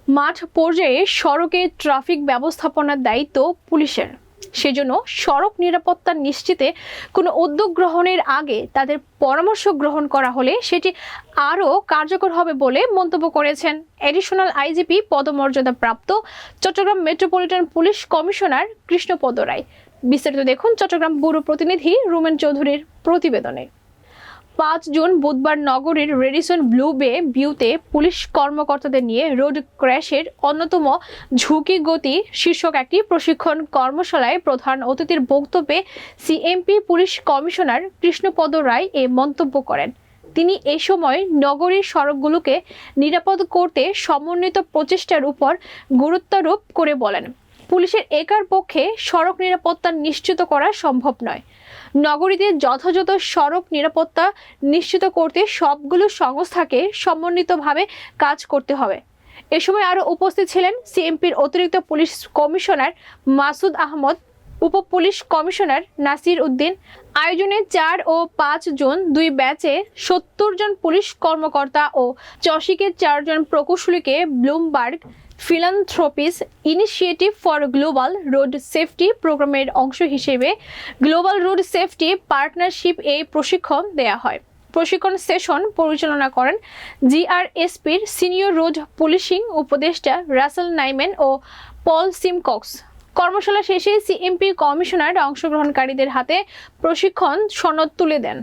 মাঠ পর্যায়ে সড়কে ট্রাফিক ব্যবস্থাপনার দায়িত্ব পুলিশের। সেজন্য সড়ক নিরাপত্তা নিশ্চিতে কোনো উদ্যোগ গ্রহণের আগে তাদের পরামর্শ গ্রহণ করা হলে সেটি আরও কার্যকর হবে বলে মন্তব্য করেছেন অ্যাডিশনাল আইজিপি পদমর্যাদা প্রাপ্ত Chattogram metropolitan police commissioner Krishnapada Roy. বিস্তারিত দেখুন চট্টগ্রাম ব্যুরো প্রতিনিধি রুমেন চৌধুরীর প্রতিবেদনে। 5 জুন বুধবার নগরীর রেডিসন ব্লু বে ভিউতে পুলিশ কর্মকর্তাদের নিয়ে রোড ক্র্যাশের অন্যতম ঝুঁকি গতি শীর্ষক একটি প্রশিক্ষণ কর্মশালায় প্রধান অতিথির বক্তব্যে সিএমপি পুলিশ কমিশনার কৃষ্ণপদ রায় এ মন্তব্য করেন। তিনি এ সময় নগরীর সড়কগুলোকে নিরাপদ করতে সমন্বিত প্রচেষ্টার উপর গুরুত্বারোপ করে বলেন, পুলিশের একার পক্ষে সড়ক নিরাপত্তা নিশ্চিত করা সম্ভব নয়। নগরীতে যথাযথ সড়ক নিরাপত্তা নিশ্চিত করতে সবগুলো সংস্থাকে সমন্বিতভাবে কাজ করতে হবে। এ সময় আরও উপস্থিত ছিলেন সিএমপির অতিরিক্ত পুলিশ কমিশনার মাসুদ আহমদ, উপ পুলিশ কমিশনার নাসির উদ্দিন। আয়োজনে 4 ও 5 জুন 2 ব্যাচে 70 জন পুলিশ কর্মকর্তা ও চসিকের 4 জন প্রকৌশলীকে Bloomberg philanthropies initiative for global road safety প্রোগ্রামের অংশ হিসেবে গ্লোবাল রোড সেফটি পার্টনারশিপ এই প্রশিক্ষণ দেয়া হয়। প্রশিক্ষণ সেশন পরিচালনা করেন জিআরএসপির সিনিয়র রোড পুলিশিং উপদেষ্টা রাসেল নাইমেন ও পল সিমকক্স। কর্মশালা শেষে সিএমপি কমিশনার অংশগ্রহণকারীদের হাতে প্রশিক্ষণ সনদ তুলে দেন।